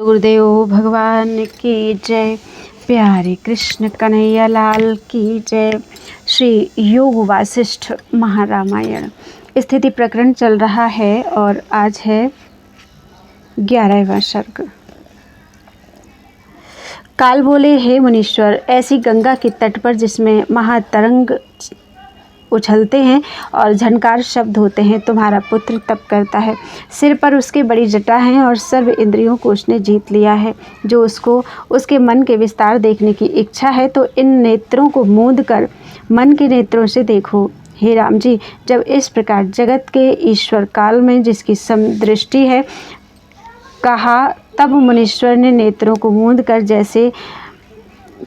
गुरुदेव भगवान की जय। प्यारे कृष्ण कन्हैया लाल की जय। श्री योग वासिष्ठ महारामायण स्थिति प्रकरण चल रहा है और आज है 11वां सर्ग। काल बोले, हे मुनीश्वर, ऐसी गंगा के तट पर जिसमें महातरंग उछलते हैं और झनकार शब्द होते हैं, तुम्हारा पुत्र तप करता है। सिर पर उसके बड़ी जटा है और सर्व इंद्रियों को उसने जीत लिया है। जो उसको उसके मन के विस्तार देखने की इच्छा है तो इन नेत्रों को मूंद कर मन के नेत्रों से देखो। हे राम जी, जब इस प्रकार जगत के ईश्वर काल में जिसकी समदृष्टि है कहा, तब मुनीश्वर ने नेत्रों को मूंद कर जैसे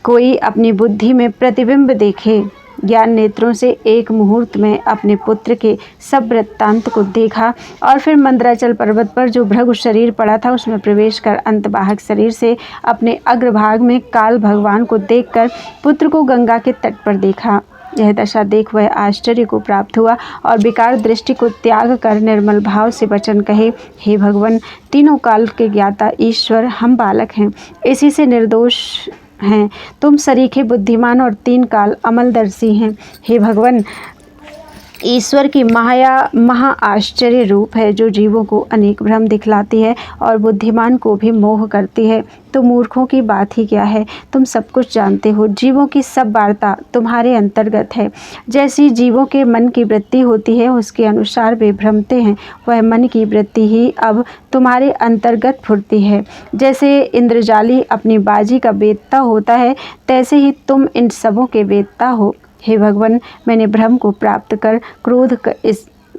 कोई अपनी बुद्धि में प्रतिबिंब देखे, ज्ञान नेत्रों से एक मुहूर्त में अपने पुत्र के सब वृत्तांत को देखा और फिर मंदराचल पर्वत पर जो भृगु शरीर पड़ा था उसमें प्रवेश कर अंतवाहक शरीर से अपने अग्रभाग में काल भगवान को देखकर पुत्र को गंगा के तट पर देखा। यह दशा देख वह आश्चर्य को प्राप्त हुआ और विकार दृष्टि को त्याग कर निर्मल भाव से वचन कहे, हे भगवान, तीनों काल के ज्ञाता ईश्वर, हम बालक हैं, इसी से निर्दोष हैं। तुम सरीखे बुद्धिमान और तीन काल अमलदर्शी हैं। हे भगवान, ईश्वर की माया महा आश्चर्य रूप है, जो जीवों को अनेक भ्रम दिखलाती है और बुद्धिमान को भी मोह करती है। तो मूर्खों की बात ही क्या है, तुम सब कुछ जानते हो। जीवों की सब वार्ता तुम्हारे अंतर्गत है। जैसी जीवों के मन की वृत्ति होती है उसके अनुसार वे भ्रमते हैं, वह मन की वृत्ति ही अब तुम्हारे अंतर्गत फुरती है। जैसे इंद्रजाली अपनी बाजी का वेत्ता होता है, तैसे ही तुम इन सबों के वेत्ता हो। हे भगवान, मैंने भ्रम को प्राप्त कर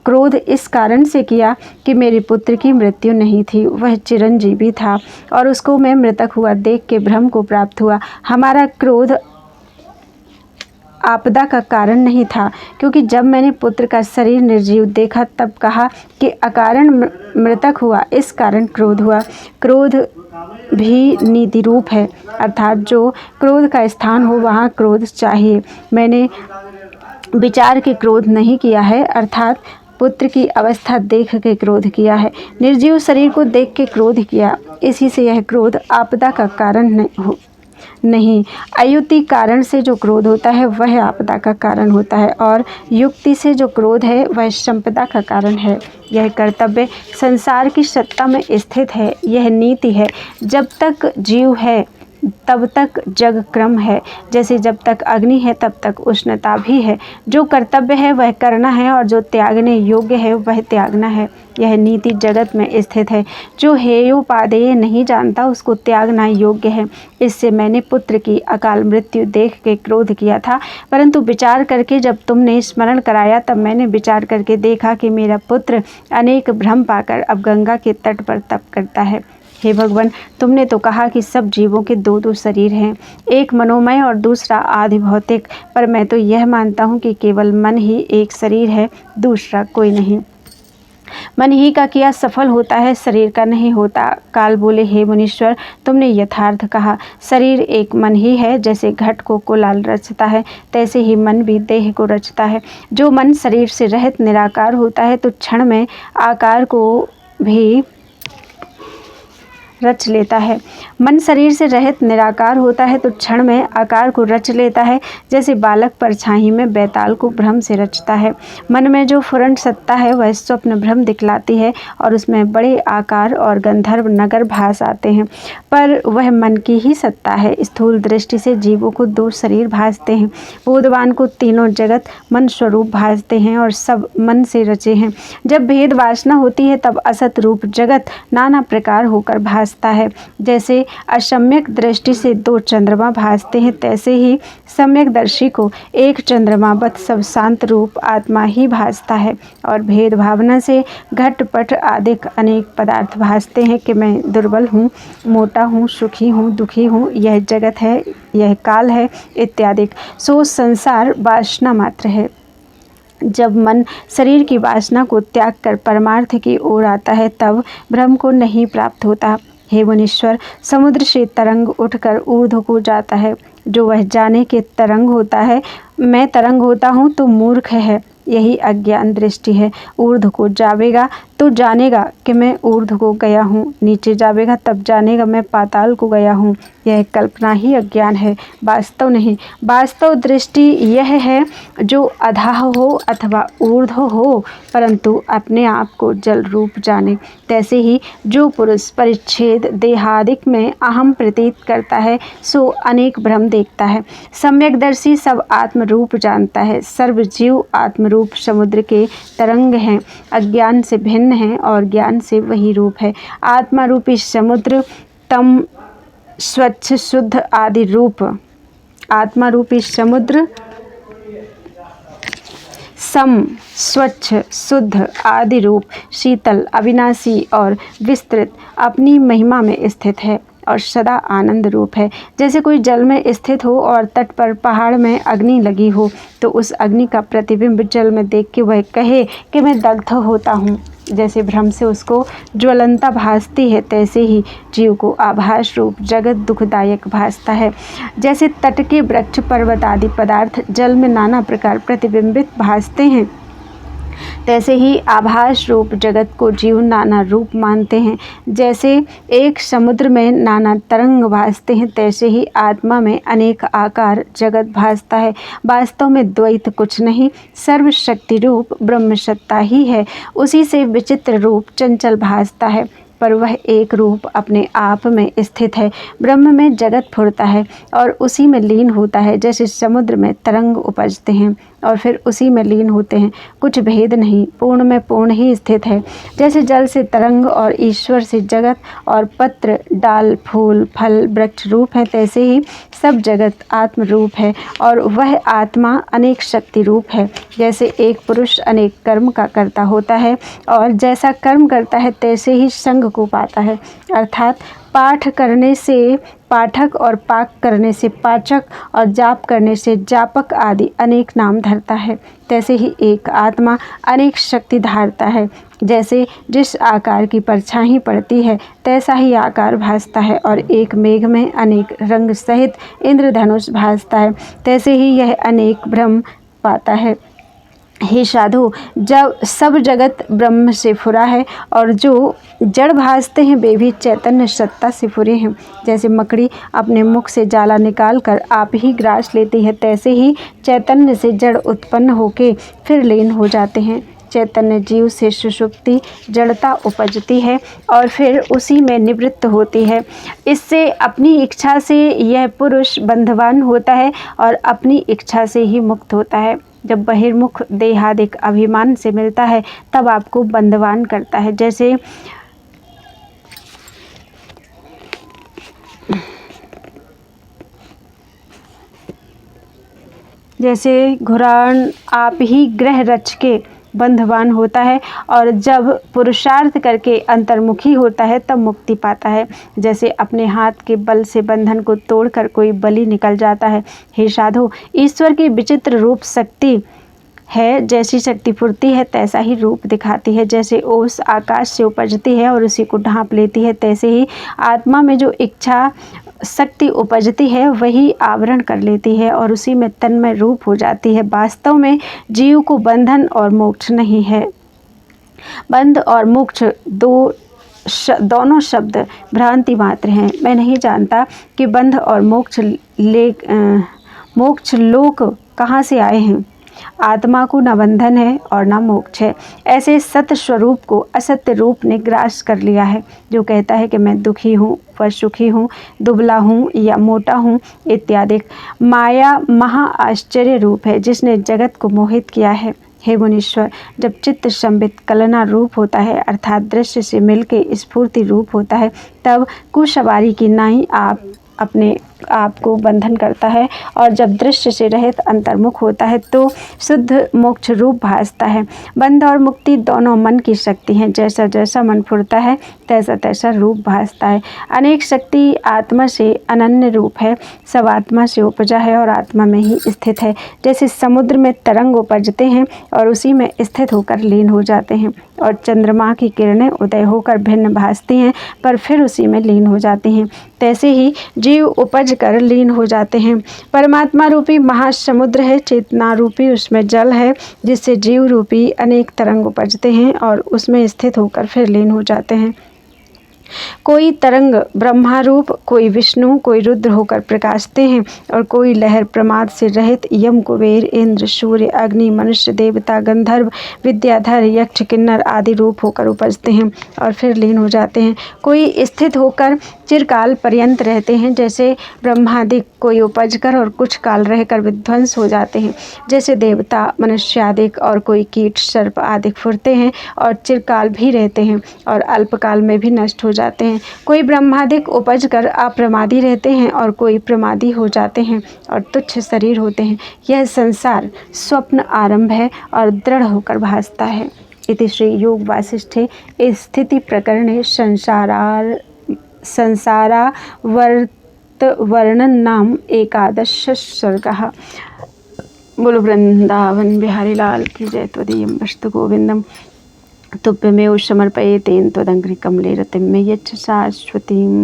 क्रोध इस कारण से किया कि मेरे पुत्र की मृत्यु नहीं थी, वह चिरंजीवी था और उसको मैं मृतक हुआ देख के भ्रम को प्राप्त हुआ। हमारा क्रोध आपदा का कारण नहीं था, क्योंकि जब मैंने पुत्र का शरीर निर्जीव देखा तब कहा कि अकारण मृतक हुआ, इस कारण क्रोध हुआ। क्रोध भी नीति रूप है, अर्थात जो क्रोध का स्थान हो वहाँ क्रोध चाहिए। मैंने विचार के क्रोध नहीं किया है, अर्थात पुत्र की अवस्था देख के क्रोध किया है। निर्जीव शरीर को देख के क्रोध किया, इसी से यह क्रोध आपदा का कारण नहीं। अयुक्ति कारण से जो क्रोध होता है वह आपदा का कारण होता है और युक्ति से जो क्रोध है वह संपदा का कारण है। यह कर्तव्य संसार की सत्ता में स्थित है, यह नीति है। जब तक जीव है तब तक जग क्रम है, जैसे जब तक अग्नि है तब तक उष्णता भी है। जो कर्तव्य है वह करना है और जो त्यागने योग्य है वह त्यागना है। यह नीति जगत में स्थित है। जो हेयोपादेय नहीं जानता उसको त्यागना योग्य है। इससे मैंने पुत्र की अकाल मृत्यु देख के क्रोध किया था, परंतु विचार करके जब तुमने स्मरण कराया तब मैंने विचार करके देखा कि मेरा पुत्र अनेक भ्रम पाकर अब गंगा के तट पर तप करता है। हे भगवान, तुमने तो कहा कि सब जीवों के दो दो शरीर हैं, एक मनोमय और दूसरा आदि भौतिक, पर मैं तो यह मानता हूँ कि केवल मन ही एक शरीर है, दूसरा कोई नहीं। मन ही का किया सफल होता है, शरीर का नहीं होता। काल बोले, हे मुनीश्वर, तुमने यथार्थ कहा। शरीर एक मन ही है, जैसे घट को कुलाल रचता है तैसे ही मन भी देह को रचता है। जो मन शरीर से रहित निराकार होता है तो क्षण में आकार को भी रच लेता है। मन शरीर से रहित निराकार होता है तो क्षण में आकार को रच लेता है, जैसे बालक परछाई में बैताल को भ्रम से रचता है। मन में जो फुरंट सत्ता है वह स्वप्न भ्रम दिखलाती है और उसमें बड़े आकार और गंधर्व नगर भास आते हैं, पर वह मन की ही सत्ता है। स्थूल दृष्टि से जीवों को दो शरीर भासते हैं, बोधवान को तीनों जगत मन स्वरूप भासते हैं और सब मन से रचे हैं। जब भेद वासना होती है तब असत रूप जगत नाना प्रकार होकर भासता है। जैसे असम्यक दृष्टि से दो चंद्रमा भासते हैं, तैसे ही सम्यक दर्शी को एक चंद्रमा बत सब शांत रूप आत्मा ही भासता है। और भेद भावना से घट पट आदि अनेक पदार्थ भासते हैं कि मैं दुर्बल हूँ, मोटा हूँ, सुखी हूँ, दुखी हूँ, यह जगत है, यह काल है इत्यादि। सो संसार वासना मात्र है। जब मन शरीर की वासना को त्याग कर परमार्थ की ओर आता है तब भ्रम को नहीं प्राप्त होता। हे मुनीश्वर, समुद्र से तरंग उठकर ऊर्ध्व को जाता है, जो वह जाने के तरंग होता है। मैं तरंग होता हूँ तो मूर्ख है, यही अज्ञान दृष्टि है। ऊर्ध्व को जावेगा तो जानेगा कि मैं ऊर्ध्व को गया हूँ, नीचे जावेगा तब जानेगा मैं पाताल को गया हूँ। यह कल्पना ही अज्ञान है, वास्तव नहीं। वास्तव दृष्टि यह है जो अधः हो अथवा ऊर्ध्व हो, परंतु अपने आप को जल रूप जाने। तैसे ही जो पुरुष परिच्छेद देहादिक में अहम प्रतीत करता है, सो अनेक भ्रम देखता है। सम्यकदर्शी सब आत्मरूप जानता है। सर्व जीव आत्मरूप समुद्र के तरंग हैं, अज्ञान से भिन्न हैं और ज्ञान से वही रूप है। आत्मा रूपी समुद्र तम स्वच्छ शुद्ध आदि रूप, आत्मा रूपी समुद्र सम स्वच्छ शुद्ध आदि रूप, शीतल अविनाशी और विस्तृत अपनी महिमा में स्थित है और सदा आनंद रूप है। जैसे कोई जल में स्थित हो और तट पर पहाड़ में अग्नि लगी हो, तो उस अग्नि का प्रतिबिंब जल में देख के वह कहे कि मैं दग्ध होता हूँ। जैसे भ्रम से उसको ज्वलंता भासती है, तैसे ही जीव को आभास रूप जगत दुखदायक भासता है। जैसे तट के वृक्ष पर्वत आदि पदार्थ जल में नाना प्रकार प्रतिबिंबित भासते हैं, तैसे ही आभास रूप जगत को जीव नाना रूप मानते हैं। जैसे एक समुद्र में नाना तरंग भासते हैं, तैसे ही आत्मा में अनेक आकार जगत भासता है। वास्तव में द्वैत कुछ नहीं, सर्वशक्ति रूप ब्रह्म सत्ता ही है। उसी से विचित्र रूप चंचल भासता है, पर वह एक रूप अपने आप में स्थित है। ब्रह्म में जगत फुरता है और उसी में लीन होता है। जैसे समुद्र में तरंग उपजते हैं और फिर उसी में लीन होते हैं, कुछ भेद नहीं, पूर्ण में पूर्ण ही स्थित है। जैसे जल से तरंग और ईश्वर से जगत और पत्र डाल फूल फल वृक्ष रूप है, तैसे ही सब जगत आत्म रूप है और वह आत्मा अनेक शक्ति रूप है। जैसे एक पुरुष अनेक कर्म का कर्ता होता है और जैसा कर्म करता है तैसे ही संग को पाता है, अर्थात पाठ करने से पाठक और पाक करने से पाचक और जाप करने से जापक आदि अनेक नाम धरता है। तैसे ही एक आत्मा अनेक शक्ति धारता है। जैसे जिस आकार की परछाई पड़ती है तैसा ही आकार भासता है और एक मेघ में अनेक रंग सहित इंद्रधनुष भासता है, तैसे ही यह अनेक भ्रम पाता है। हे साधु, जब सब जगत ब्रह्म से फुरा है और जो जड़ भासते हैं वे भी चैतन्य सत्ता से फुरे हैं। जैसे मकड़ी अपने मुख से जाला निकाल कर आप ही ग्रास लेती है, तैसे ही चैतन्य से जड़ उत्पन्न होके फिर लीन हो जाते हैं। चैतन्य जीव से सुषुप्ति जड़ता उपजती है और फिर उसी में निवृत्त होती है। इससे अपनी इच्छा से यह पुरुष बंधवान होता है और अपनी इच्छा से ही मुक्त होता है। जब बहिर्मुख देहादिक अभिमान से मिलता है तब आपको बंधवान करता है। जैसे घुराण आप ही ग्रह रच के बंधवान होता है और जब पुरुषार्थ करके अंतर्मुखी होता है तब मुक्ति पाता है। जैसे अपने हाथ के बल से बंधन को तोड़कर कोई बलि निकल जाता है। हे साधु, ईश्वर की विचित्र रूप शक्ति है, जैसी शक्ति फुरती है तैसा ही रूप दिखाती है। जैसे ओस आकाश से उपजती है और उसी को ढांप लेती है, तैसे ही आत्मा में जो इच्छा शक्ति उपजती है वही आवरण कर लेती है और उसी में तन्मय रूप हो जाती है। वास्तव में जीव को बंधन और मोक्ष नहीं है। बंध और मोक्ष दोनों शब्द भ्रांति मात्र हैं। मैं नहीं जानता कि बंध और मोक्ष लोक कहाँ से आए हैं। आत्मा को न बंधन है और न मोक्ष है। ऐसे सत्य स्वरूप को असत्य रूप ने ग्रास कर लिया है, जो कहता है कि मैं दुखी हूँ व सुखी हूँ, दुबला हूँ या मोटा हूँ इत्यादि। माया महा आश्चर्य रूप है जिसने जगत को मोहित किया है। हे मुनीश्वर, जब चित्त संबित कलना रूप होता है अर्थात दृश्य से मिलके स्फूर्ति रूप होता है, तब कुसवारी की नाई आप अपने आप को बंधन करता है और जब दृश्य से रहित अंतर्मुख होता है तो शुद्ध मोक्ष रूप भासता है। बंध और मुक्ति दोनों मन की शक्ति हैं। जैसा जैसा मन फुरता है तैसा तैसा रूप भासता है। अनेक शक्ति आत्मा से अनन्य रूप है, सब आत्मा से उपजा है और आत्मा में ही स्थित है। जैसे समुद्र में तरंग उपजते हैं और उसी में स्थित होकर लीन हो जाते हैं और चंद्रमा की किरणें उदय होकर भिन्न भासती हैं पर फिर उसी में लीन हो जाती हैं, तैसे ही जीव उपज उपज कर लीन हो जाते हैं। परमात्मा रूपी महासमुद्र है, चेतना रूपी उसमें जल है, जिससे जीव रूपी अनेक तरंग उपजते हैं और उसमें स्थित होकर फिर लीन हो जाते हैं। कोई तरंग ब्रह्मा रूप, कोई विष्णु, कोई रुद्र होकर प्रकाशते हैं और कोई लहर प्रमाद से रहित यम, कुबेर, इंद्र, सूर्य, अग्नि, मनुष्य, देवता, गंधर्व, विद्याधर, यक्ष, किन्नर आदि रूप होकर उपजते हैं और फिर लीन हो जाते हैं। कोई स्थित होकर चिरकाल पर्यंत रहते हैं, जैसे ब्रह्मादिक, कोई उपज कर और कुछ काल रहकर विध्वंस हो जाते हैं, जैसे देवता, मनुष्यादिक, और कोई कीट, सर्प आदि फुरते हैं और चिरकाल भी रहते हैं और अल्पकाल में भी नष्ट हो जाते हैं। कोई ब्रह्मादिक उपज कर अप्रमादी रहते हैं और कोई प्रमादी हो जाते हैं और तुच्छ शरीर होते हैं। यह संसार स्वप्न आरंभ है और दृढ़ होकर भासता है। इति श्री योग वासिष्ठे स्थिति प्रकरणे संसारावर्त वर्णन नाम एकादश सर्गः। बोलो वृंदावन बिहारी लाल की जय। त्वदीयं वस्तु गोविंदम तुभ्यमेव समर्पयेत् त्वदङ्घ्रि कमले रतिं मे यच्छ शाश्वतीम्।